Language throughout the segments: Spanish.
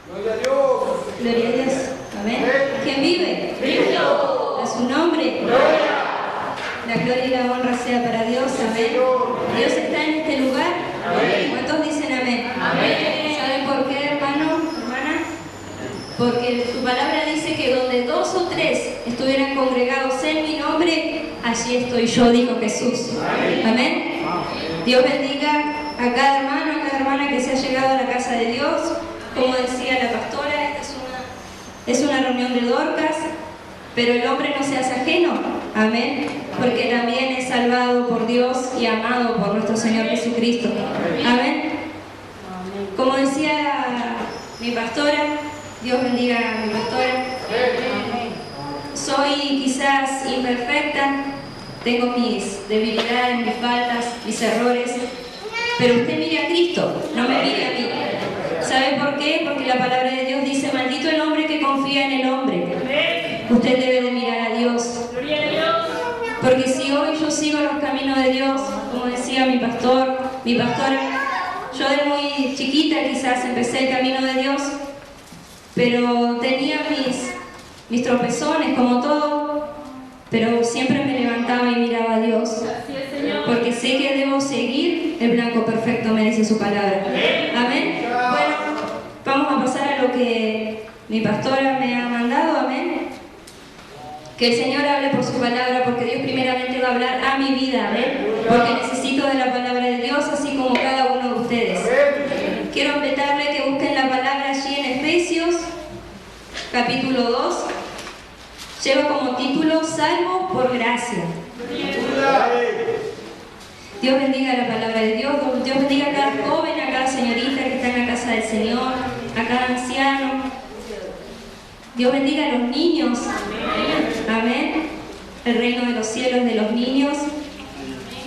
Gloria a Dios. Gloria a Dios. Amén. ¿Quién vive? Cristo. A su nombre. Gloria. La gloria y la honra sea para Dios. Amén. Dios está en este lugar. Amén. ¿Cuántos dicen amén? Amén. ¿Saben por qué, hermano, hermana? Porque su palabra dice que donde 2 o 3 estuvieran congregados en mi nombre, allí estoy yo, dijo Jesús. Amén. Dios bendiga a cada hermano, a cada hermana que se ha llegado a la casa de Dios. Como decía la pastora, esta es una reunión de Dorcas, pero el hombre no se hace ajeno. Amén. Porque también es salvado por Dios y amado por nuestro Señor Jesucristo. Amén. Como decía mi pastora, Dios bendiga a mi pastora. Soy quizás imperfecta, tengo mis debilidades, mis faltas, mis errores, pero usted mire a Cristo, no me mire a mí. ¿Sabe por qué? Porque la palabra de Dios dice, maldito el hombre que confía en el hombre. Usted debe de mirar a Dios. Porque si hoy yo sigo los caminos de Dios, como decía mi pastora, yo de muy chiquita quizás empecé el camino de Dios, pero tenía mis tropezones como todo, pero siempre me levantaba y miraba a Dios, porque sé que debo seguir el blanco perfecto, me dice su palabra. Amén. Bueno, vamos a pasar a lo que mi pastora me ha mandado. Amén. Que el Señor hable por su palabra, porque Dios primeramente va a hablar a mi vida. Amén. Porque necesito de la palabra de Dios, así como cada uno de ustedes. Quiero invitarle que busquen la palabra allí en Efesios, capítulo 2. Lleva como título Salvo por gracia. Dios bendiga la palabra de Dios. Dios bendiga a cada joven, a cada señorita que está en la casa del Señor, a cada anciano. Dios bendiga a los niños. Amén. El reino de los cielos de los niños.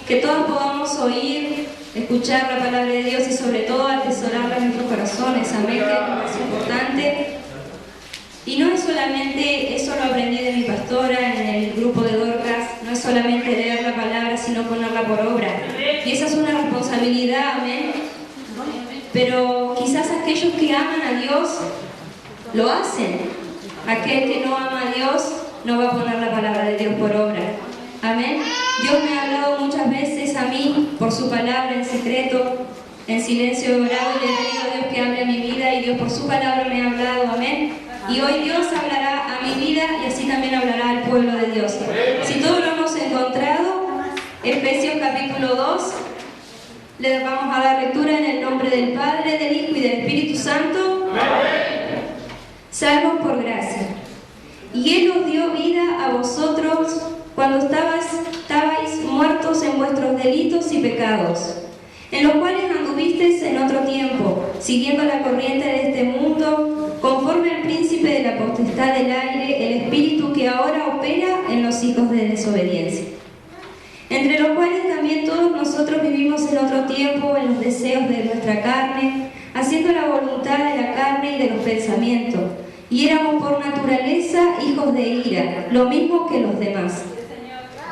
Que todos podamos oír, escuchar la palabra de Dios y sobre todo atesorarla en nuestros corazones. Amén, que es lo más importante. Y no es solamente, eso lo aprendí de mi pastora en el grupo de Dorcas, no es solamente leer la palabra, sino ponerla por obra. Y esa es una responsabilidad, amén. Pero quizás aquellos que aman a Dios lo hacen. Aquel que no ama a Dios no va a poner la palabra de Dios por obra. Amén. Dios me ha hablado muchas veces a mí por su palabra en secreto, en silencio he orado y le he pedido a Dios que hable a mi vida y Dios por su palabra me ha hablado. Amén. Y hoy Dios hablará a mi vida y así también hablará al pueblo de Dios. Si todos lo hemos encontrado, Efesios capítulo 2, le vamos a dar lectura en el nombre del Padre, del Hijo y del Espíritu Santo. Salvos por gracia. Y Él os dio vida a vosotros cuando estabais muertos en vuestros delitos y pecados, en los cuales anduvisteis en otro tiempo, siguiendo la corriente de este mundo, conforme al príncipe de la potestad del aire, el espíritu que ahora opera en los hijos de desobediencia, entre los cuales también todos nosotros vivimos en otro tiempo en los deseos de nuestra carne, haciendo la voluntad de la carne y de los pensamientos, y éramos por naturaleza hijos de ira, lo mismo que los demás.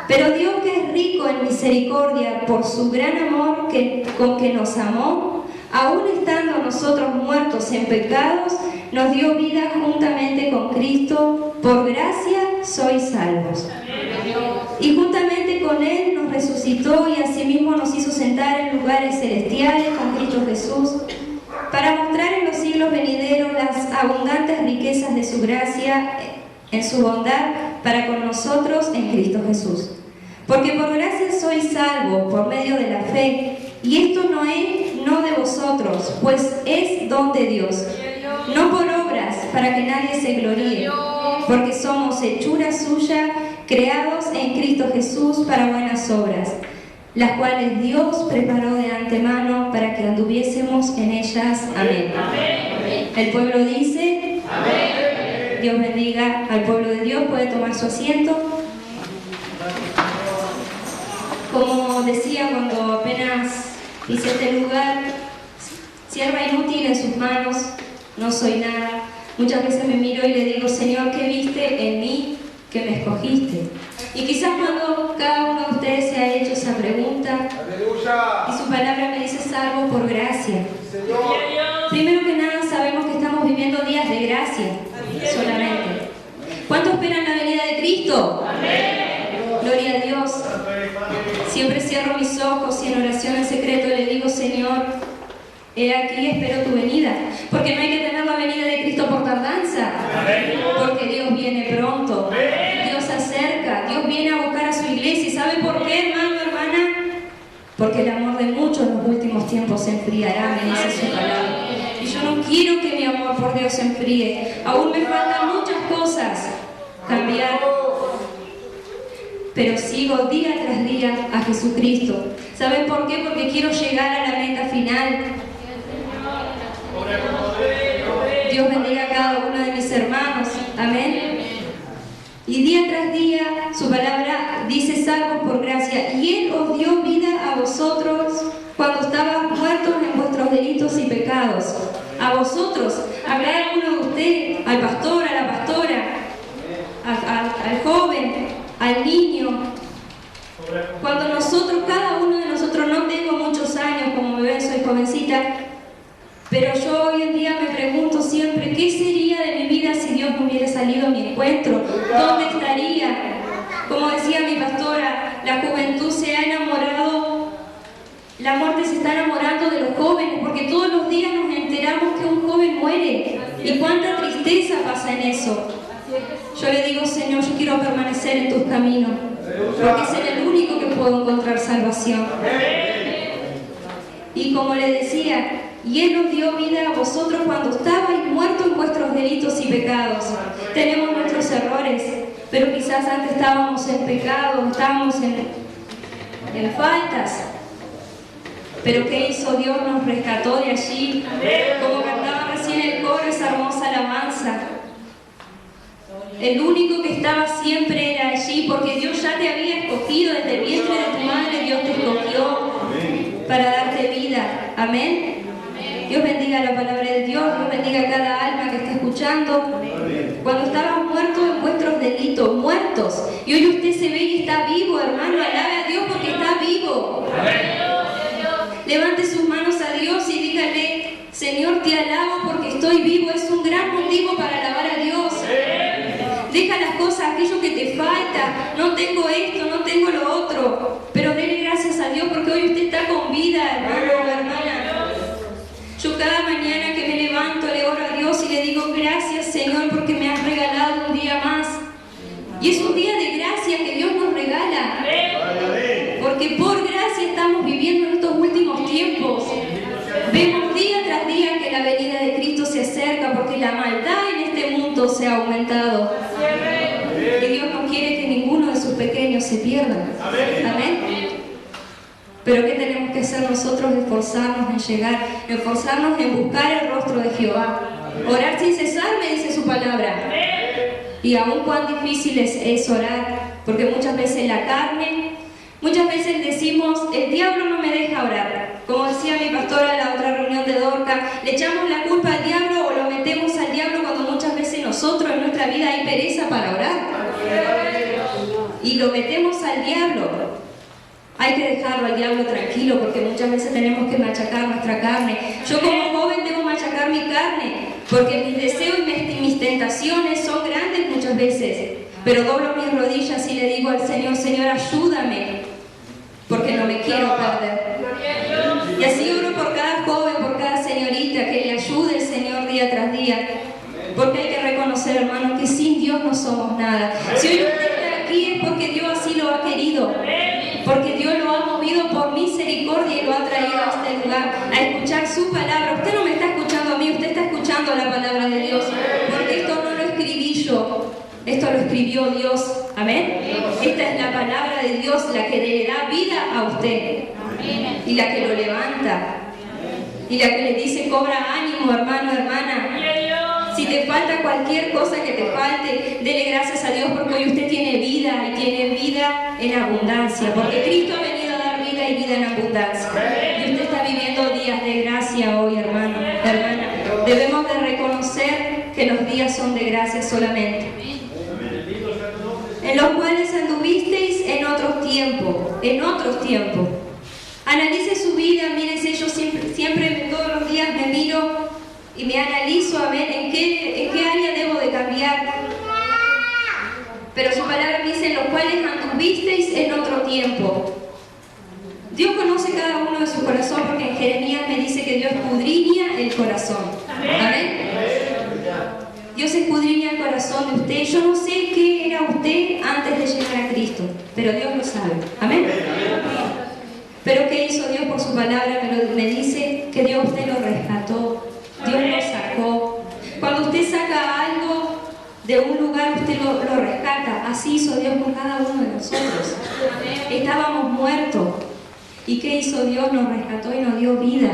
Pero Dios, que es rico en misericordia por su gran amor con que nos amó, aun estando nosotros muertos en pecados, nos dio vida juntamente con Cristo. Por gracia sois salvos. Y juntamente con Él nos resucitó y asimismo nos hizo sentar en lugares celestiales con Cristo Jesús, para mostrar en los siglos venideros las abundantes riquezas de su gracia en su bondad para con nosotros en Cristo Jesús. Porque por gracia sois salvos por medio de la fe, y esto no es de vosotros, pues es don de Dios, no por obras, para que nadie se gloríe, porque somos hechura suya, creados en Cristo Jesús para buenas obras, las cuales Dios preparó de antemano para que anduviésemos en ellas. Amén. El pueblo dice, amén. Dios bendiga al pueblo de Dios. Puede tomar su asiento. Como decía cuando apenas hice este lugar, sierva inútil en sus manos, no soy nada. Muchas veces me miro y le digo, Señor, ¿qué viste en mí que me escogiste? Y quizás cuando cada uno de ustedes se ha hecho esa pregunta, aleluya, y su palabra me dice salvo por gracia. Señor. Primero que nada sabemos que estamos viviendo gracia solamente. ¿Cuántos esperan la venida de Cristo? Gloria a Dios. Siempre cierro mis ojos y en oración en secreto le digo, Señor, he aquí, espero tu venida. Porque no hay que tener la venida de Cristo por tardanza. Porque Dios viene pronto. Dios se acerca. Dios viene a buscar a su iglesia. ¿Y sabe por qué, hermano, hermana? Porque el amor de muchos en los últimos tiempos se enfriará, me dice su palabra. Y yo no quiero que mi amor por Dios se enfríe. Aún me faltan muchas cosas cambiar. Pero sigo día tras día a Jesucristo. ¿Saben por qué? Porque quiero llegar a la meta final. Dios bendiga a cada uno de mis hermanos. Amén. Y día tras día su palabra dice, salvos por gracia. Y Él os dio vida a vosotros cuando estabais muertos en vuestros delitos y pecados. A vosotros, a cada uno de ustedes, al pastor, a la pastora, al joven, al niño. Cuando nosotros, cada uno de nosotros, no tengo muchos años, como me ven, soy jovencita, pero yo hoy en día me pregunto siempre, ¿qué sería de mi vida si Dios no hubiera salido a mi encuentro? ¿Dónde estaría? Como decía mi pastora, la juventud se ha enamorado, la muerte se está enamorando de los jóvenes, porque todos los días nos enteramos que un joven muere. Y cuánta tristeza pasa en eso. Yo le digo, Señor, yo quiero permanecer en tus caminos, porque es en el único que puedo encontrar salvación. Y como le decía, y Él os dio vida a vosotros cuando estabais muertos en vuestros delitos y pecados. Tenemos nuestros errores, pero quizás antes estábamos en pecado, estábamos en faltas. Pero ¿qué hizo Dios? Nos rescató de allí. Como cantaba recién el coro, esa hermosa alabanza. El único que estaba siempre era allí, porque Dios ya te había escogido desde el vientre de tu madre. Dios te escogió para darte vida. Amén. Dios bendiga la palabra de Dios. Dios bendiga a cada alma que está escuchando. Cuando estaban muertos en vuestros delitos, muertos, y hoy usted se ve y está vivo, hermano. Alabe a Dios porque está vivo. Levante sus manos a Dios y dígale, Señor, te alabo porque estoy vivo. Es un gran motivo para alabar a Dios. Deja las cosas, aquello que te falta. No tengo esto, no tengo lo otro. Pero dele gracias a Dios porque hoy usted está con vida, hermano o hermana. Yo cada mañana que me levanto le oro a Dios y le digo, gracias, Señor, porque me has regalado un día más. Y es un día de gracia que Dios nos regala. Porque por gracia estamos viviendo en estos últimos tiempos. Vemos día tras día que la venida de Cristo se acerca, porque la maldad en este mundo se ha aumentado. Y Dios no quiere que ninguno de sus pequeños se pierda. Amén. Pero ¿qué tenemos que hacer nosotros? Esforzarnos en llegar, esforzarnos en buscar el rostro de Jehová. Orar sin cesar, me dice su palabra. Y aún cuán difícil es orar, porque muchas veces la carne, muchas veces decimos, el diablo no me deja orar. Como decía mi pastora en la otra reunión de Dorca, le echamos la culpa al diablo o lo metemos al diablo cuando muchas veces nosotros en nuestra vida hay pereza para orar. Y lo metemos al diablo. Hay que dejarlo al diablo tranquilo, porque muchas veces tenemos que machacar nuestra carne. Yo como joven debo machacar mi carne, porque mis deseos y mis tentaciones son grandes muchas veces. Pero doblo mis rodillas y le digo al Señor, Señor, ayúdame, porque no me quiero perder. Y así oro por cada joven, por cada señorita, que le ayude el Señor día tras día. Porque hay que reconocer, hermanos, que sin Dios no somos nada. Si hoy usted está aquí es porque Dios así lo ha querido. Porque Dios lo ha movido por misericordia y lo ha traído a este lugar a escuchar su palabra. Usted no me está escuchando a mí, usted está escuchando la palabra de Dios. Porque esto no lo escribí yo, esto lo escribió Dios. Amén. Esta es la palabra de Dios, la que le da vida a usted. Y la que lo levanta. Y la que le dice, cobra ánimo, hermano, hermana. Si te falta cualquier cosa que te falte, dele gracias a Dios porque hoy usted tiene vida y tiene vida en abundancia. Porque Cristo ha venido a dar vida y vida en abundancia. Y usted está viviendo días de gracia hoy, hermano, hermana. Debemos de reconocer que los días son de gracia solamente. En los cuales anduvisteis en otros tiempos. En otros tiempos. Analice su vida, mírense, yo siempre todos los días me miro y me analizo a ver en qué cuales anduvisteis en otro tiempo. Dios conoce cada uno de su corazón, porque en Jeremías me dice que Dios escudriña el corazón. Amén. Dios escudriña el corazón de usted. Yo no sé qué era usted antes de llegar a Cristo, pero Dios lo sabe. Amén. Pero ¿qué hizo Dios por su palabra? Me dice que Dios usted lo rescató, Dios lo sacó. Cuando usted saca algo de un lugar, usted lo rescata. Así hizo Dios con cada uno de nosotros. Estábamos muertos. ¿Y qué hizo Dios? Nos rescató y nos dio vida.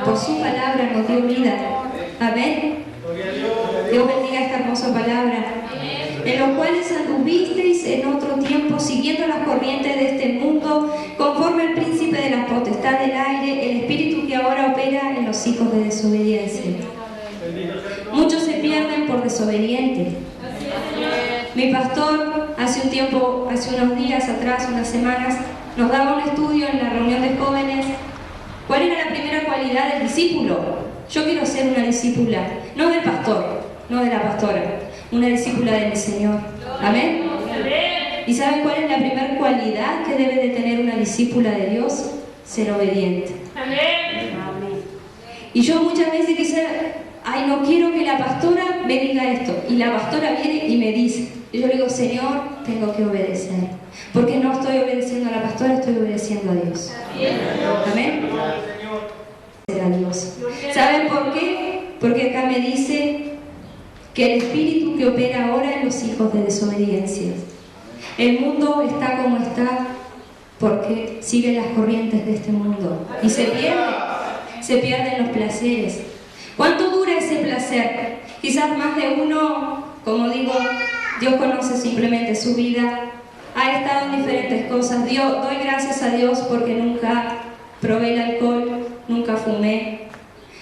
Por su palabra nos dio vida. Amén. Dios bendiga esta hermosa palabra. En los cuales anduvisteis en otro tiempo, siguiendo las corrientes de este mundo, conforme al príncipe de la potestad del aire, el espíritu que ahora opera en los hijos de desobediencia. Muchos se pierden por desobedientes. Mi pastor, hace unos días atrás, unas semanas, nos daba un estudio en la reunión de jóvenes. ¿Cuál era la primera cualidad del discípulo? Yo quiero ser una discípula, no del pastor, no de la pastora, una discípula del Señor. Amén. ¿Y saben cuál es la primera cualidad que debe de tener una discípula de Dios? Ser obediente. Amén. Y yo muchas veces quise, ay, no quiero que la pastora me diga esto. Y la pastora viene y me dice. Y yo le digo, Señor, tengo que obedecer. Porque no estoy obedeciendo a la pastora, estoy obedeciendo a Dios. Amén. A Dios. ¿Saben por qué? Porque acá me dice que el espíritu que opera ahora en los hijos de desobediencia. El mundo está como está porque sigue las corrientes de este mundo y se pierden los placeres. ¿Cuánto dura ese placer? Quizás más de uno, como digo, Dios conoce simplemente su vida, ha estado en diferentes cosas. Doy gracias a Dios porque nunca probé el alcohol, nunca fumé.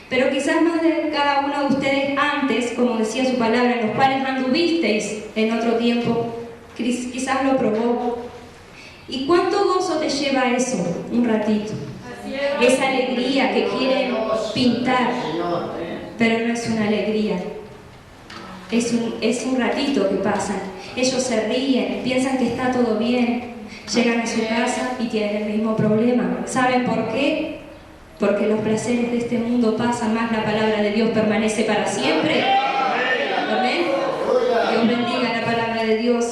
Pero quizás más de cada uno de ustedes antes, como decía su palabra, en los cuales anduvisteis en otro tiempo, quizás lo probó. ¿Y cuánto gozo te lleva eso? Un ratito. Esa alegría que quieren pintar, pero no es una alegría. Es un ratito que pasan. Ellos se ríen, piensan que está todo bien, llegan a su casa y tienen el mismo problema. ¿Saben por qué? Porque los placeres de este mundo pasan, más la palabra de Dios permanece para siempre. Amén. Dios bendiga la palabra de Dios.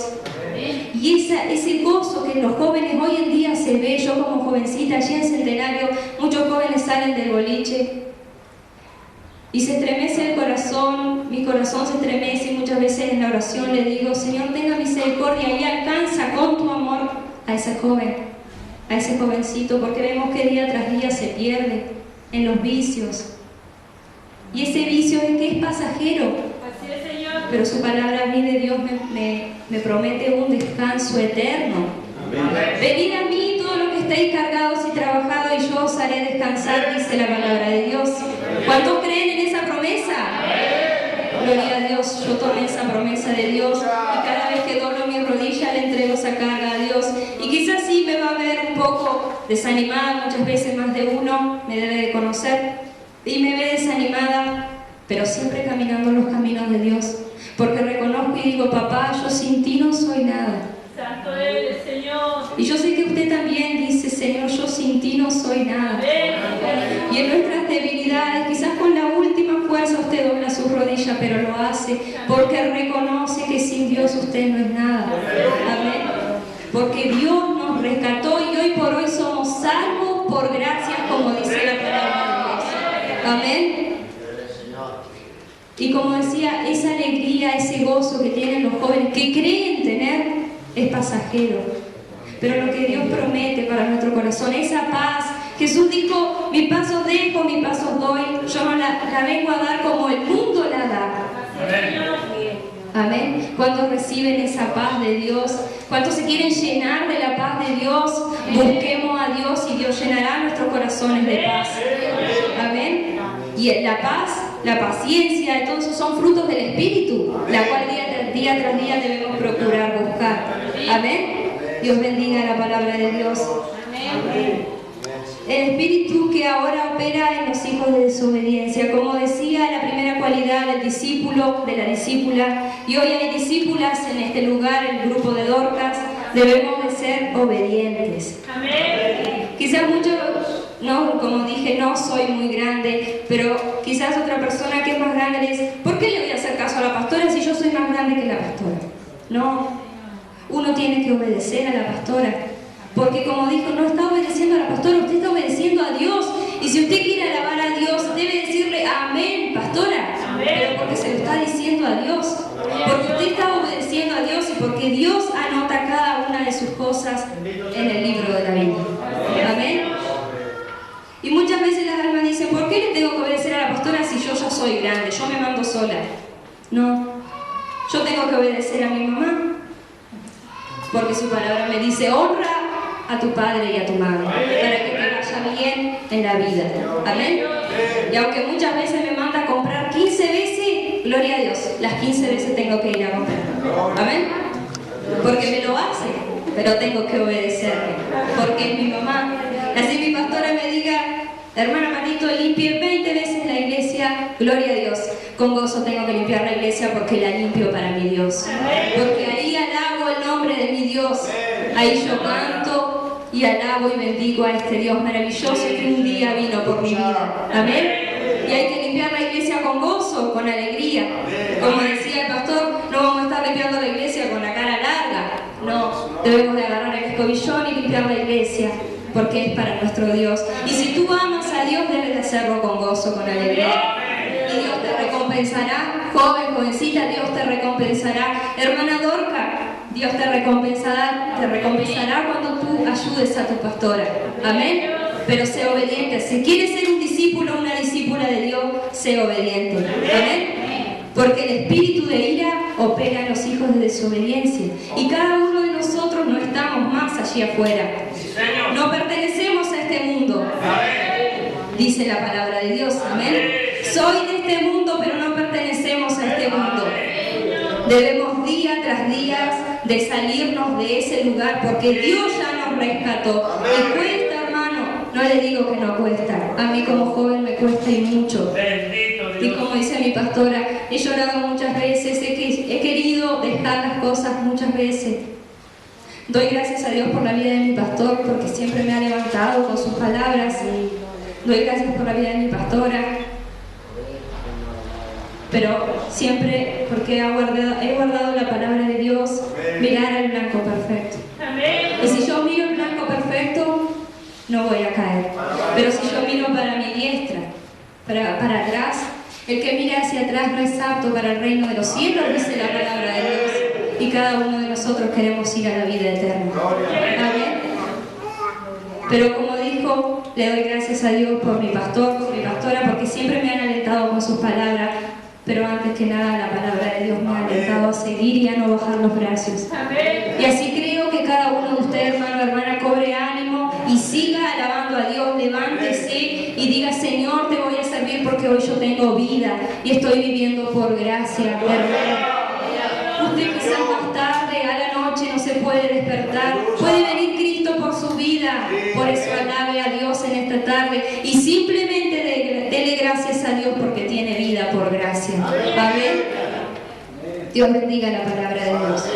Y ese gozo que en los jóvenes hoy en día se ve, yo como jovencita allí en Centenario, muchos jóvenes salen del boliche y se estremece el corazón, mi corazón se estremece y muchas veces en la oración le digo, Señor, tenga misericordia y alcanza con tu amor a ese joven, a ese jovencito, porque vemos que día tras día se pierde en los vicios. Y ese vicio es que es pasajero. Así es, Señor. Pero su palabra a mí de Dios me promete un descanso eterno. Amén. Venid a mí todos los que estéis cargados y trabajados y yo os haré descansar, dice la palabra de Dios. ¿Cuántos creen en esa promesa? Gloria a Dios, yo tomé esa promesa de Dios y cada vez que doblo mi rodilla le entrego esa carga a Dios. Y quizás sí me va a ver un poco desanimada, muchas veces más de uno me debe de conocer y me ve desanimada, pero siempre caminando los caminos de Dios, porque reconozco y digo, papá, yo sin ti no soy nada. Santo eres, Señor. Y yo sé que usted también dice, Señor, yo sin ti no soy nada. Y en nuestras debilidades, quizás con la última fuerza usted dobla sus rodillas, pero lo hace porque reconoce que sin Dios usted no es nada. Amén. Porque Dios nos rescató y hoy por hoy somos salvos por gracia, como dice la palabra de Dios. Amén. Y como decía, esa alegría, ese gozo que tienen los jóvenes, que creen tener, es pasajero. Pero lo que Dios promete para nuestro corazón, esa paz, Jesús dijo, mis pasos dejo, mis pasos doy, yo no la vengo a dar como el mundo la da. Amén. Cuando reciben esa paz de Dios, cuando se quieren llenar de la paz de Dios, busquemos a Dios y Dios llenará nuestros corazones de paz. Amén. Y la paz, la paciencia, todo eso son frutos del Espíritu, la cual día tras día debemos procurar buscar. Amén. Dios bendiga la palabra de Dios. Amén. El espíritu que ahora opera en los hijos de desobediencia, como decía, la primera cualidad del discípulo, de la discípula, y hoy hay discípulas en este lugar, el grupo de Dorcas, debemos de ser obedientes. Amén. Quizás muchos, no, como dije, no soy muy grande, pero quizás otra persona que es más grande le dice, ¿por qué le voy a hacer caso a la pastora si yo soy más grande que la pastora? No, uno tiene que obedecer a la pastora, porque como dijo, no está obedeciendo a la pastora, usted está obedeciendo a Dios, y si usted quiere alabar a Dios, debe decirle amén, pastora, pero porque se lo está diciendo a Dios, porque usted está obedeciendo a Dios y porque Dios anota cada una de sus cosas en el libro de la Biblia. Amén. Y muchas veces las almas dicen, ¿por qué le tengo que obedecer a la pastora si yo ya soy grande? Yo me mando sola. No, yo tengo que obedecer a mi mamá, porque su palabra me dice, honra a tu padre y a tu madre, para que te vaya bien en la vida. Amén. Y aunque muchas veces me manda a comprar 15 veces, gloria a Dios, las 15 veces tengo que ir a comprar. Amén. Porque me lo hace, pero tengo que obedecerle, porque es mi mamá. Así mi pastora me diga, hermana Marito, limpie 20 veces la iglesia, gloria a Dios. Con gozo tengo que limpiar la iglesia porque la limpio para mi Dios. Porque ahí alabo el nombre de mi Dios. Ahí yo canto y alabo y bendigo a este Dios maravilloso que un día vino por mi vida. Amén. Y hay que limpiar la iglesia con gozo, con alegría. Como decía el pastor, no vamos a estar limpiando la iglesia con la cara larga. No, debemos de agarrar el escobillón y limpiar la iglesia, porque es para nuestro Dios. Y si tú amas a Dios, debes de hacerlo con gozo, con alegría. Y Dios te recompensará, joven, jovencita, Dios te recompensará. Hermana Dorca, Dios te recompensará cuando tú ayudes a tu pastora. Amén. Pero sé obediente. Si quieres ser un discípulo o una discípula de Dios, sé obediente. Amén. Porque el espíritu de ira opera en los hijos de desobediencia. Y cada uno de nosotros no estamos más allí afuera. No pertenecemos a este mundo. Dice la palabra de Dios. Amén. Soy de este mundo, pero no pertenecemos a este mundo. Debemos día tras día de salirnos de ese lugar, porque Dios ya nos rescató. Y cuesta, hermano, no le digo que no cuesta. A mí como joven me cuesta y mucho. Y como dice mi pastora, he llorado muchas veces, he querido dejar las cosas muchas veces. Doy gracias a Dios por la vida de mi pastor, porque siempre me ha levantado con sus palabras. Doy gracias por la vida de mi pastora, pero siempre porque he guardado la palabra de Dios, mirar al blanco perfecto. Y si yo miro el blanco perfecto, no voy a caer. Pero si yo miro para mi diestra, para atrás, el que mira hacia atrás no es apto para el reino de los cielos, dice la palabra de Dios. Y cada uno de nosotros queremos ir a la vida eterna. Amén. Pero como dijo, le doy gracias a Dios por mi pastor, por mi pastora, porque siempre me han alentado con sus palabras. Pero antes que nada, la palabra de Dios me ha alentado a seguir y a no bajar los brazos. Y así creo que cada uno de ustedes, hermano, hermana, cobre ánimo y siga alabando a Dios. Levántese y diga, Señor, te voy a servir porque hoy yo tengo vida y estoy viviendo por gracia, hermano. Usted quizás más tarde, a la noche, no se puede despertar. Puede venir Cristo por su vida. Por eso alabe a Dios en esta tarde y simplemente dele gracias a Dios porque tiene vida por gracia. Amén. Dios bendiga la palabra de Dios.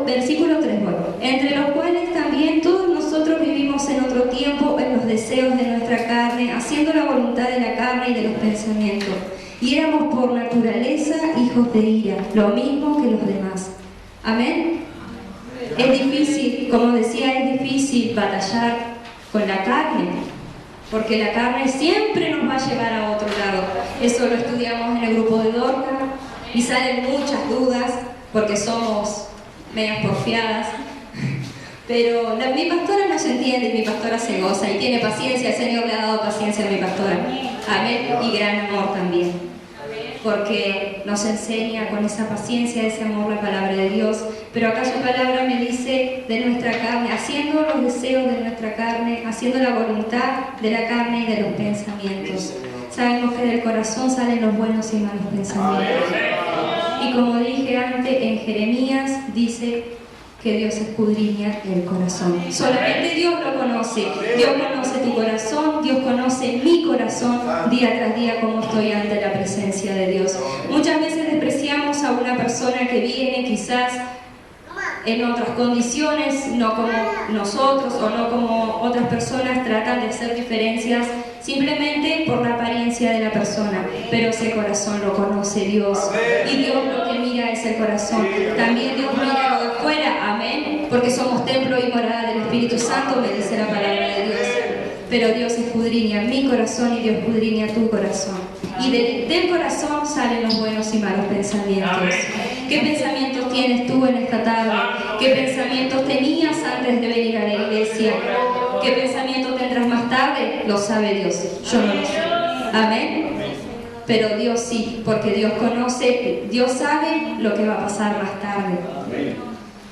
Versículo 3, bueno, entre los cuales también todos nosotros vivimos en otro tiempo en los deseos de nuestra carne, haciendo la voluntad de la carne y de los pensamientos. Y éramos por naturaleza hijos de ira, lo mismo que los demás. Amén. Es difícil, como decía, es difícil batallar con la carne, porque la carne siempre nos va a llevar a otro lado. Eso lo estudiamos en el grupo de Dorca y salen muchas dudas porque somos medias porfiadas. Pero mi pastora nos entiende y mi pastora se goza y tiene paciencia. El Señor le ha dado paciencia a mi pastora. Amén. Y gran amor también. Porque nos enseña con esa paciencia, ese amor, la palabra de Dios. Pero acá su palabra me dice de nuestra carne, haciendo los deseos de nuestra carne, haciendo la voluntad de la carne y de los pensamientos. Sabemos que del corazón salen los buenos y malos pensamientos. Y como dije antes, en Jeremías dice que Dios escudriña el corazón. Solamente Dios lo conoce. Dios conoce tu corazón, Dios conoce mi corazón día tras día como estoy ante la presencia de Dios. Muchas veces despreciamos a una persona que viene quizás en otras condiciones, no como nosotros o no como otras personas tratan de hacer diferencias simplemente por la apariencia de la persona, pero ese corazón lo conoce Dios, y Dios lo que mira es el corazón. También Dios mira lo de afuera, amén, porque somos templo y morada del Espíritu Santo, me dice la palabra de Dios. Pero Dios escudriña mi corazón y Dios escudriña tu corazón. Y del corazón salen los buenos y malos pensamientos. ¿Qué pensamientos tienes tú en esta tarde? ¿Qué pensamientos tenías antes de venir a la iglesia? ¿Qué pensamientos tendrás más tarde? Lo sabe Dios. Yo no lo sé. Amén. Pero Dios sí, porque Dios conoce, Dios sabe lo que va a pasar más tarde.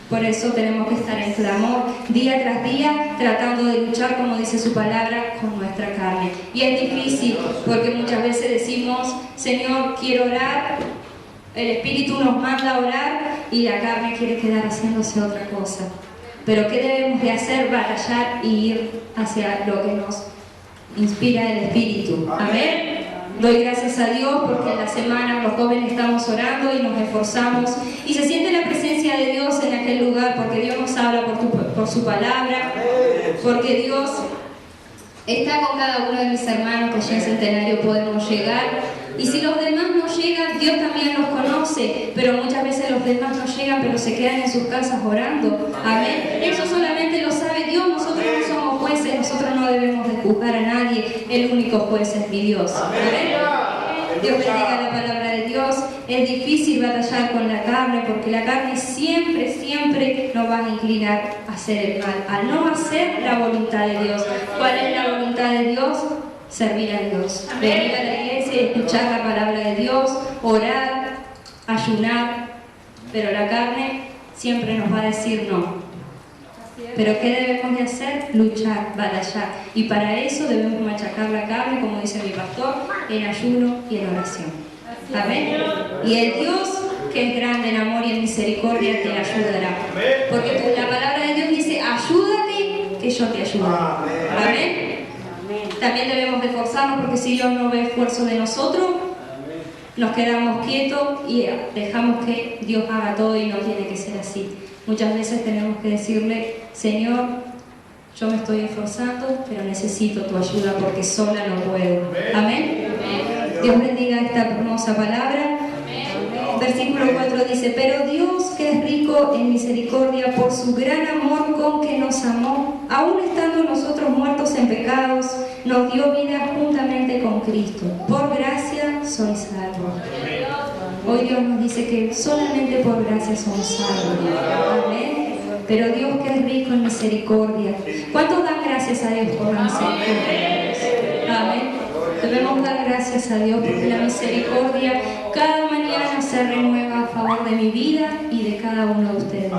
Por eso tenemos que estar en clamor día tras día, tratando de luchar, como dice su palabra, con nuestra carne. Y es difícil, porque muchas veces decimos, Señor, quiero orar, el Espíritu nos manda a orar y la carne quiere quedar haciéndose otra cosa. Pero ¿qué debemos de hacer? Batallar y ir hacia lo que nos inspira el Espíritu. Amén. Doy gracias a Dios porque en la semana los jóvenes estamos orando y nos esforzamos y se siente la presencia de Dios en aquel lugar, porque Dios nos habla por su palabra, porque Dios está con cada uno de mis hermanos que allí en Centenario podemos llegar. Y si los demás no llegan, Dios también los conoce, pero muchas veces los demás no llegan, pero se quedan en sus casas orando. Amén. Eso solamente lo sabe Dios, nosotros no somos jueces, nosotros no debemos de juzgar a nadie, el único juez es mi Dios. Amén. Dios bendiga la palabra de Dios. Es difícil batallar con la carne, porque la carne siempre, siempre nos va a inclinar a hacer el mal, a no hacer la voluntad de Dios. ¿Cuál es la voluntad de Dios? Servir a Dios, venir a la iglesia, escuchar la palabra de Dios, orar, ayunar, pero la carne siempre nos va a decir no. Pero ¿qué debemos de hacer? Luchar, batallar, y para eso debemos machacar la carne, como dice mi pastor, en ayuno y en oración. Amén. Y el Dios que es grande en amor y en misericordia te ayudará, porque la palabra de Dios dice, ayúdate que yo te ayudo. Amén. También debemos de esforzarnos, porque si Dios no ve esfuerzo de nosotros, nos quedamos quietos y dejamos que Dios haga todo, y no tiene que ser así. Muchas veces tenemos que decirle, Señor, yo me estoy esforzando, pero necesito tu ayuda porque sola no puedo. Amén. Dios bendiga esta hermosa palabra. Versículo 4 dice, pero Dios, que es rico en misericordia, por su gran amor con que nos amó, aun estando nosotros muertos en pecados, nos dio vida juntamente con Cristo. Por gracia sois salvos. Hoy Dios nos dice que solamente por gracia somos salvos. Amén. Pero Dios, que es rico en misericordia. ¿Cuántos dan gracias a Dios por la misericordia? Amén. Debemos dar gracias a Dios porque la misericordia cada mañana se renueva a favor de mi vida y de cada uno de ustedes.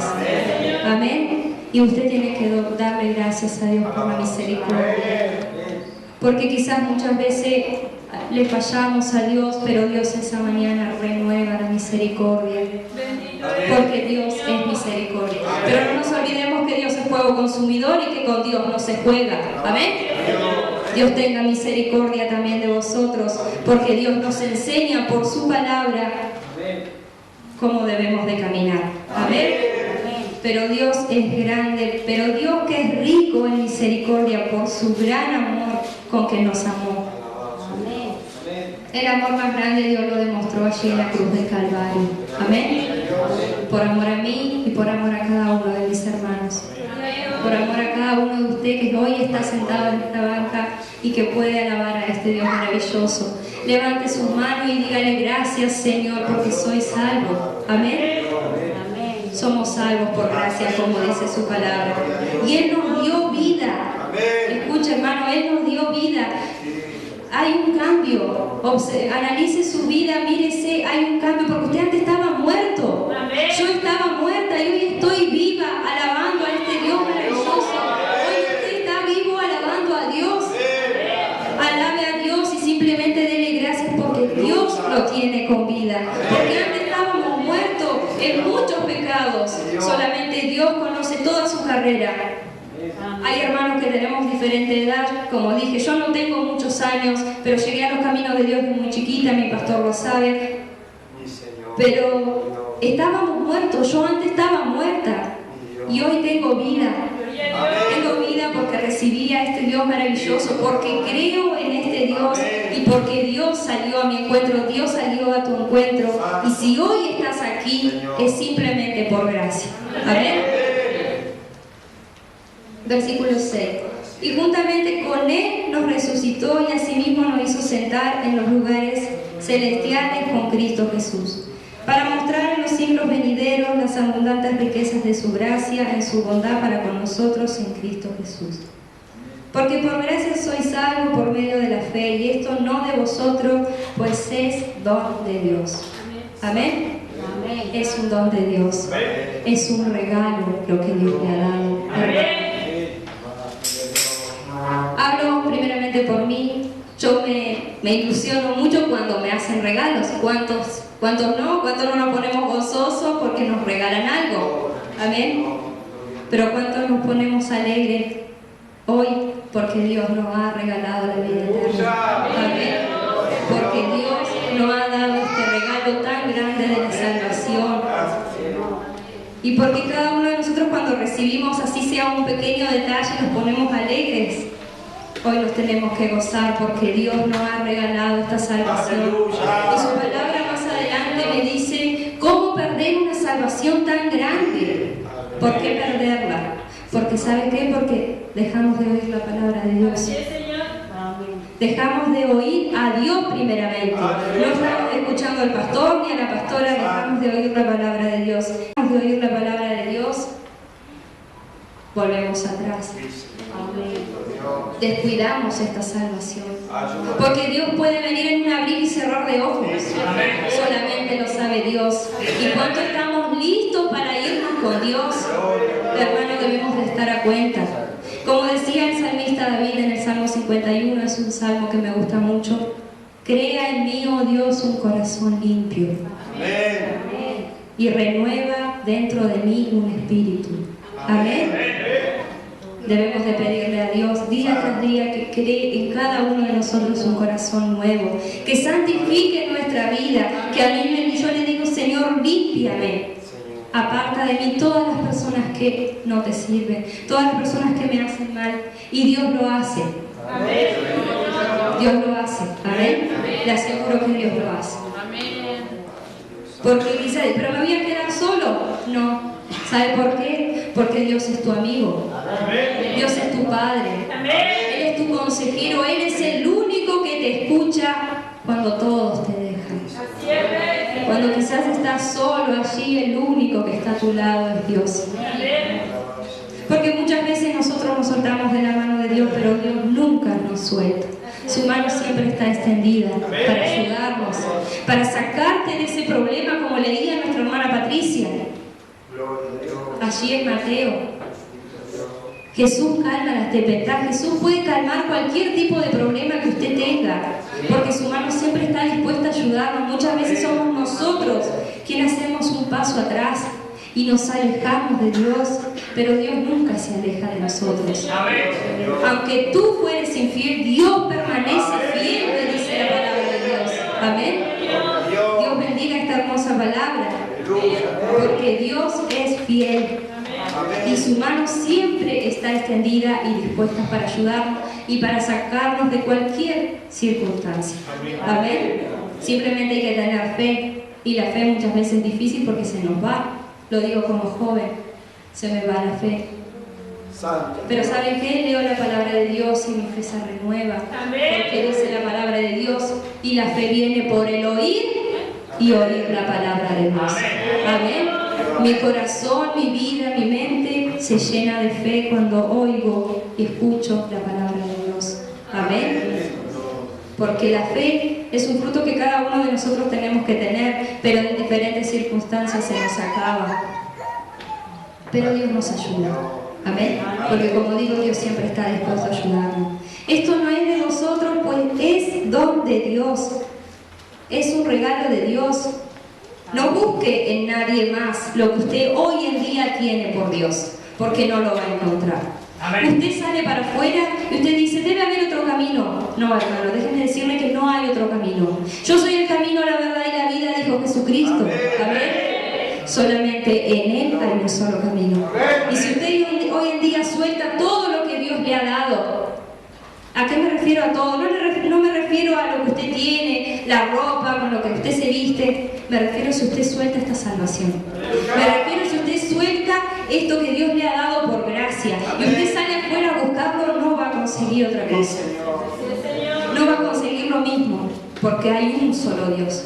Amén. Y usted tiene que darle gracias a Dios por la misericordia. Porque quizás muchas veces le fallamos a Dios, pero Dios esa mañana renueva la misericordia. Porque Dios es misericordia. Pero no nos olvidemos que Dios es fuego consumidor y que con Dios no se juega. Amén. Dios tenga misericordia también de vosotros, porque Dios nos enseña por su palabra cómo debemos de caminar. Amén. Pero Dios es grande, pero Dios, que es rico en misericordia por su gran amor con que nos amó. El amor más grande Dios lo demostró allí en la cruz del Calvario. Amén. Por amor a mí y por amor a cada uno de mis hermanos. Por amor a cada uno de ustedes que hoy está sentado en esta banca y que puede alabar a este Dios maravilloso. Levante sus manos y dígale gracias, Señor, porque soy salvo. Amén. Somos salvos por gracia, como dice su palabra. Y Él nos dio vida. Escucha, hermano, Él nos dio vida. Hay un cambio. Analice su vida, mírese, hay un cambio, porque usted antes estaba muerto. Yo estaba muerta y hoy estoy viva, alabando a este Dios maravilloso. Hoy usted está vivo alabando a Dios. Alabe a Dios y simplemente dele gracias porque Dios lo tiene con vida. Porque antes estábamos muertos en muchos pecados. Solamente Dios conoce toda su carrera. Hay hermanos que tenemos diferente edad, como dije, yo no tengo muchos años, pero llegué a los caminos de Dios desde muy chiquita, mi pastor lo sabe. Pero estábamos muertos, yo antes estaba muerta. Y hoy tengo vida. Tengo vida porque recibí a este Dios maravilloso, porque creo en este Dios y porque Dios salió a mi encuentro, Dios salió a tu encuentro. Y si hoy estás aquí, es simplemente por gracia. Amén. Versículo 6. Y juntamente con Él nos resucitó y asimismo nos hizo sentar en los lugares celestiales con Cristo Jesús, para mostrar en los siglos venideros las abundantes riquezas de su gracia en su bondad para con nosotros en Cristo Jesús. Porque por gracia sois salvos por medio de la fe, y esto no de vosotros, pues es don de Dios. Amén. Amén. Es un don de Dios. Es un regalo lo que Dios le ha dado. Amén. Hablo primeramente por mí. Yo me ilusiono mucho cuando me hacen regalos. ¿Cuántos no? ¿Cuántos no nos ponemos gozosos porque nos regalan algo? Amén. Pero ¿cuántos nos ponemos alegres hoy porque Dios nos ha regalado la vida eterna? Amén. Porque Dios nos ha dado este regalo tan grande de la salvación. Y porque cada uno de nosotros cuando recibimos, así sea un pequeño detalle, nos ponemos alegres. Hoy nos tenemos que gozar porque Dios nos ha regalado esta salvación. Y su palabra más adelante me dice, ¿cómo perder una salvación tan grande? ¿Por qué perderla? Porque ¿sabe qué? Porque dejamos de oír la palabra de Dios. Sí, Señor. Dejamos de oír a Dios primeramente. No estamos escuchando al pastor ni a la pastora, dejamos de oír la palabra de Dios. Dejamos de oír la palabra de Dios, volvemos atrás. Descuidamos esta salvación. Porque Dios puede venir en un abrir y cerrar de ojos. Solamente lo sabe Dios. Y cuando estamos listos para irnos con Dios, hermano, debemos de estar a cuenta. Como decía el salmista David en el Salmo 51, es un salmo que me gusta mucho. Crea en mí, oh Dios, un corazón limpio. Y renueva dentro de mí un espíritu. Amén. Debemos de pedirle a Dios día tras día que cree en cada uno de nosotros un corazón nuevo, que santifique nuestra vida, que a mí yo le digo, Señor, límpiame, aparta de mí todas las personas que no te sirven, todas las personas que me hacen mal, y Dios lo hace. Amén. Dios lo hace. Amén. Le aseguro que Dios lo hace. Porque dice, pero me voy a quedar solo. No. ¿Sabe por qué? Porque Dios es tu amigo. Dios es tu Padre. Él es tu consejero. Él es el único que te escucha cuando todos te dejan. Cuando quizás estás solo allí, el único que está a tu lado es Dios. Porque muchas veces nosotros nos soltamos de la mano de Dios, pero Dios nunca nos suelta. Su mano siempre está extendida para ayudarnos, para sacarte de ese problema, como leía nuestra hermana Patricia. Allí en Mateo. Jesús calma las tempestades. Jesús puede calmar cualquier tipo de problema que usted tenga, porque su mano siempre está dispuesta a ayudarnos. Muchas veces somos nosotros quienes hacemos un paso atrás y nos alejamos de Dios, pero Dios nunca se aleja de nosotros. Aunque tú fueres infiel, Dios permanece fiel, me dice la palabra de Dios. Amén. Dios bendiga esta hermosa palabra, porque Dios es fiel. Y su mano siempre está extendida y dispuesta para ayudarnos y para sacarnos de cualquier circunstancia. Amén. Simplemente hay que tener fe, y la fe muchas veces es difícil porque se nos va. Lo digo como joven, se me va la fe. Pero ¿saben qué? Leo la palabra de Dios y mi fe se renueva. Porque dice la palabra de Dios, y la fe viene por el oír y oír la palabra de Dios. Amén. Mi corazón, mi vida, mi mente se llena de fe cuando oigo y escucho la palabra de Dios. Amén. Porque la fe es un fruto que cada uno de nosotros tenemos que tener, pero en diferentes circunstancias se nos acaba. Pero Dios nos ayuda. Amén. Porque como digo, Dios siempre está dispuesto a ayudarnos. Esto no es de vosotros, pues es don de Dios. Es un regalo de Dios. No busque en nadie más lo que usted hoy en día tiene por Dios, porque no lo va a encontrar. Amén. Usted sale para afuera y usted dice, debe haber otro camino. No, hermano, déjenme decirle que no hay otro camino. Yo soy el camino, la verdad y la vida, dijo Jesucristo. Amén. Solamente en Él hay un solo camino. Y si usted hoy en día suelta todo lo que Dios le ha dado, ¿a qué me refiero a todo? No me refiero a lo que usted tiene, la ropa, con lo que usted se viste. Me refiero a si usted suelta esta salvación. Me refiero a si usted suelta esto que Dios le ha dado por gracia. Y usted sale afuera a buscarlo, no va a conseguir otra cosa. No va a conseguir lo mismo, porque hay un solo Dios.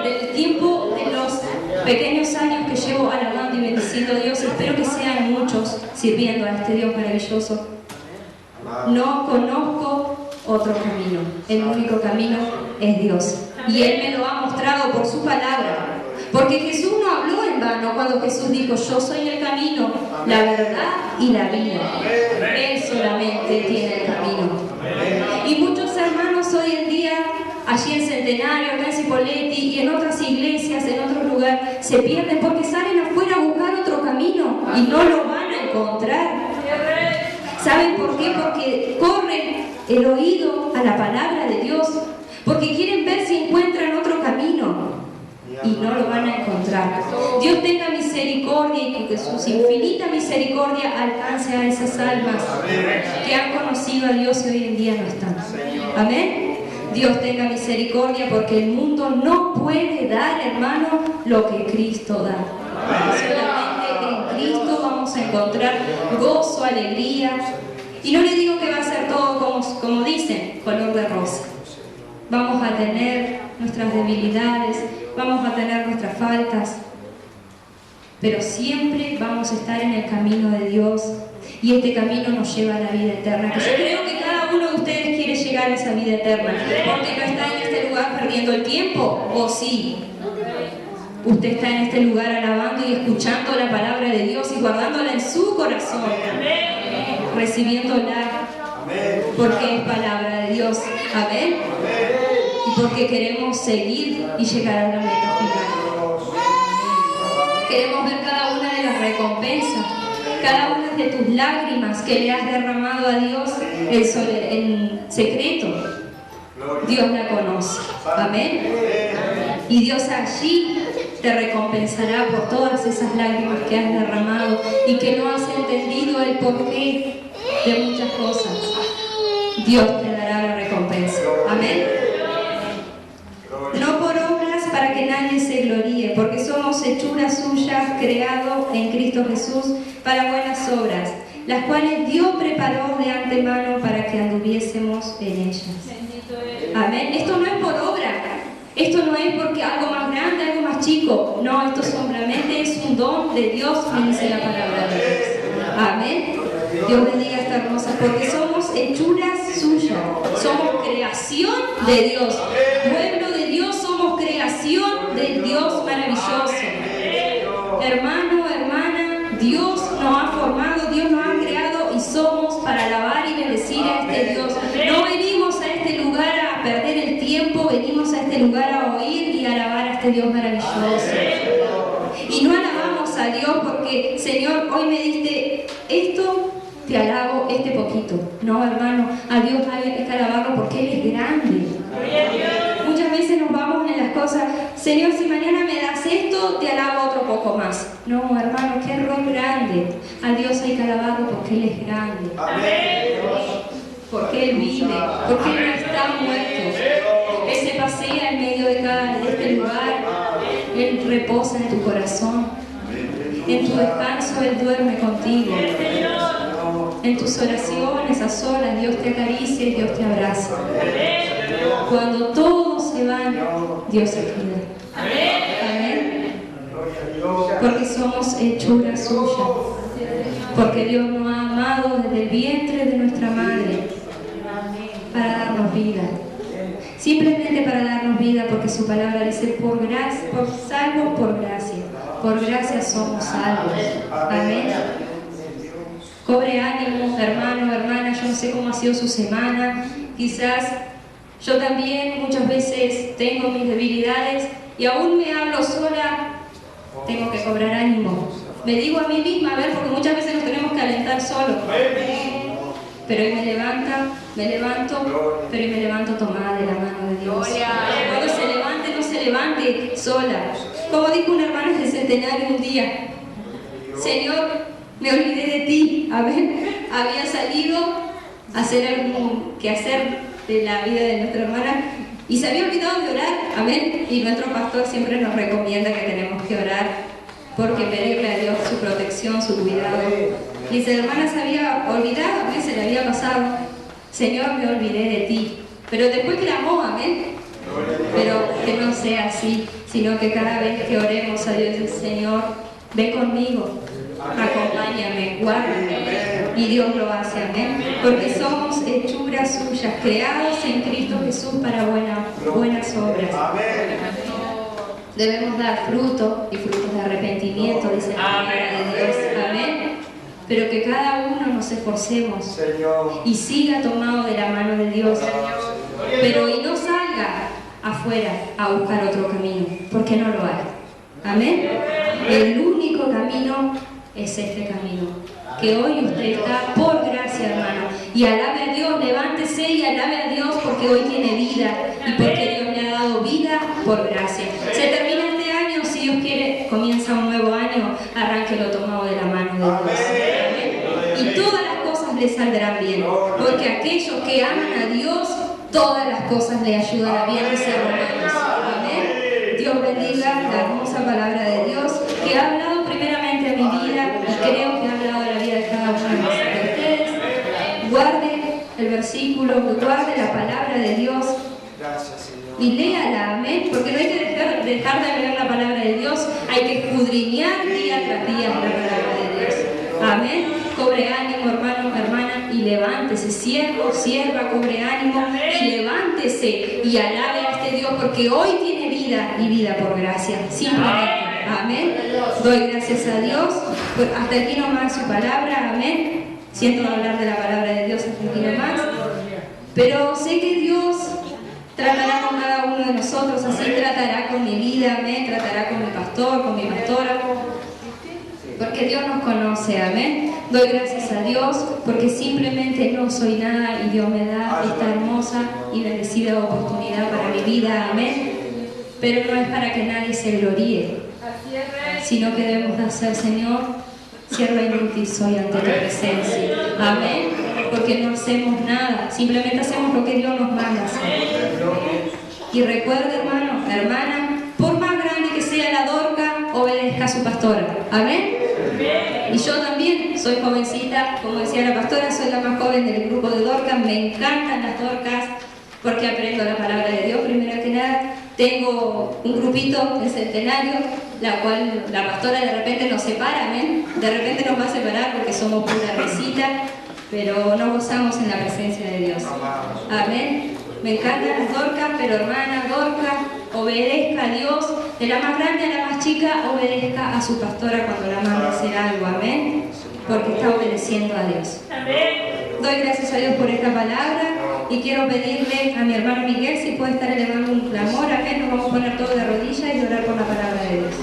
Del tiempo de los pequeños años que llevo alabando y bendiciendo a Dios, espero que sean muchos sirviendo a este Dios maravilloso. No conozco otro camino. El único camino es Dios. Y Él me lo ha mostrado por su palabra. Porque Jesús no habló en vano cuando Jesús dijo: yo soy el camino, la verdad y la vida. Él solamente tiene el camino. Y muchos hermanos hoy en día, allí en Centenario, acá en Cipolletti y en otras iglesias, en otro lugar, se pierden porque salen afuera a buscar otro camino y no lo van a encontrar. ¿Saben por qué? Porque corren el oído a la palabra de Dios, porque quieren ver si encuentran otro camino y no lo van a encontrar. Dios tenga misericordia y que su infinita misericordia alcance a esas almas que han conocido a Dios y hoy en día no están. Amén. Dios tenga misericordia porque el mundo no puede dar, hermano, lo que Cristo da. Solamente en Cristo vamos a encontrar gozo, alegría. Y no le digo que va a ser todo como dicen, color de rosa. Vamos a tener nuestras debilidades, vamos a tener nuestras faltas, pero siempre vamos a estar en el camino de Dios. Y este camino nos lleva a la vida eterna. Que yo creo que cada uno de ustedes quiere llegar a esa vida eterna, porque no está en este lugar perdiendo el tiempo, ¿o sí? Usted está en este lugar alabando y escuchando la palabra de Dios y guardándola en su corazón, recibiéndola, porque es palabra de Dios. Amén. Y porque queremos seguir y llegar a la meta final. Queremos ver cada una de las recompensas, cada una de tus lágrimas que le has derramado a Dios en secreto. Dios la conoce. Amén. Y Dios allí te recompensará por todas esas lágrimas que has derramado y que no has entendido el porqué de muchas cosas. Dios te dará la recompensa. Amén. No por obras para que nadie se gloríe, porque somos hechuras suyas, creados en Cristo Jesús para buenas obras, las cuales Dios preparó de antemano para que anduviésemos en ellas. Amén. Esto no es por obra. Esto no es porque algo más grande, algo más chico. No, esto simplemente es un don de Dios, me dice la palabra de Dios. Amén. Dios bendiga esta hermosa, porque somos hechuras suyas. Somos creación de Dios. Pueblo de Dios, somos creación del Dios maravilloso. Hermano, hermana, Dios nos ha formado, Dios nos ha creado y somos para alabar y bendecir a este Dios. No venimos a este lugar a perder el tiempo, venimos a este lugar a oír y a alabar a este Dios maravilloso. Y no alabamos a Dios porque, Señor, hoy me diste esto, te alabo este poquito. No, hermano, a Dios hay que alabarlo porque Él es grande. Muchas veces nos vamos en las cosas: Señor, si mañana me das esto, te alabo otro poco más. No, hermano, qué error grande. A Dios hay que alabarlo porque Él es grande. Porque Él vive, porque Él no está muerto. Él se pasea en medio de este lugar. Él reposa en tu corazón. En tu descanso Él duerme contigo. En tus oraciones a solas Dios te acaricia y Dios te abraza. Cuando todos se van, Dios se queda. Amén. Porque somos hechuras suyas. Porque Dios nos ha amado desde el vientre de nuestra madre para darnos vida. Simplemente para darnos vida, porque su palabra dice: por gracia, por salvos por gracia. Por gracia somos salvos. Amén. Cobre ánimo, hermano, hermana. Yo no sé cómo ha sido su semana. Quizás yo también muchas veces tengo mis debilidades y aún me hablo sola. Tengo que cobrar ánimo. Me digo a mí misma, a ver, porque muchas veces nos tenemos que alentar solos. Pero hoy me levanto, pero hoy me levanto tomada de la mano de Dios. Cuando se levante, no se levante sola. como dijo una hermana del centenario un día, Señor, me olvidé de ti, amén. Había salido a hacer algún quehacer de la vida de nuestra hermana y se había olvidado de orar, amén. Y nuestro pastor siempre nos recomienda que tenemos que orar porque pedirle a Dios su protección, su cuidado. Y esa hermana se había olvidado, amén, se le había pasado, Señor, me olvidé de ti. Pero después clamó, amén. Pero que no sea así, sino que cada vez que oremos a Dios, el Señor, ve conmigo, acompáñame, guárdame. Y Dios lo hace, amén. Porque somos hechuras suyas, creados en Cristo Jesús para buenas obras. Debemos dar fruto y frutos de arrepentimiento, dice la palabra de Dios, amén. Pero que cada uno nos esforcemos y siga tomado de la mano de Dios. Pero y no salga afuera a buscar otro camino, porque no lo hay. Amén. El único camino es este camino, que hoy usted está por gracia, hermano. Y alabe a Dios, levántese y alabe a Dios porque hoy tiene vida y porque Dios le ha dado vida por gracia. Se termina este año, si Dios quiere, comienza un nuevo año, arránquelo tomado de la mano de Dios. Amén. Y todas las cosas le saldrán bien, porque aquellos que aman a Dios, todas las cosas le ayudan a bien, dice Romanos. Amén. Dios bendiga la hermosa palabra de Dios que ha hablado primeramente a mi vida y creo que ha hablado a la vida de cada uno de ustedes. Guarde el versículo, guarde la palabra de Dios y léala, amén, porque no hay que dejar de leer la palabra de Dios, hay que escudriñar día tras día la palabra de Dios. Amén. Cobre ánimo, hermano, hermana, y levántese, siervo, sierva, cobre ánimo y levántese y alabe a este Dios porque hoy tiene vida y vida por gracia, simplemente. Amén. Doy gracias a Dios. Pues hasta aquí nomás su palabra, amén. Siento hablar de la palabra de Dios hasta aquí nomás. Pero sé que Dios tratará con cada uno de nosotros, así tratará con mi vida, amén. Tratará con mi pastor, con mi pastora. Porque Dios nos conoce, amén. Doy gracias a Dios porque simplemente no soy nada y Dios me da esta hermosa y bendecida oportunidad para mi vida, amén. Pero no es para que nadie se gloríe, sino que debemos de hacer, Señor, sierva inútil soy ante tu presencia, amén. Porque no hacemos nada, simplemente hacemos lo que Dios nos manda hacer. Y recuerda, hermano, hermana, por más grande que sea la Dorca, obedezca a su pastora, amén. Y yo también soy jovencita, como decía la pastora, soy la más joven del grupo de Dorcas, me encantan las Dorcas porque aprendo la palabra de Dios, primero que nada. Tengo un grupito de centenario, la cual la pastora de repente nos separa, amén. De repente nos va a separar porque somos pura risita, pero nos gozamos en la presencia de Dios. Amén. Me encantan las Dorcas, pero hermana Dorca, obedezca a Dios, de la más grande a la más chica, obedezca a su pastora cuando la manda a hacer algo, amén, porque está obedeciendo a Dios. Doy gracias a Dios por esta palabra y quiero pedirle a mi hermano Miguel si puede estar elevando un clamor, amén. Nos vamos a poner todos de rodillas y orar por la palabra de Dios.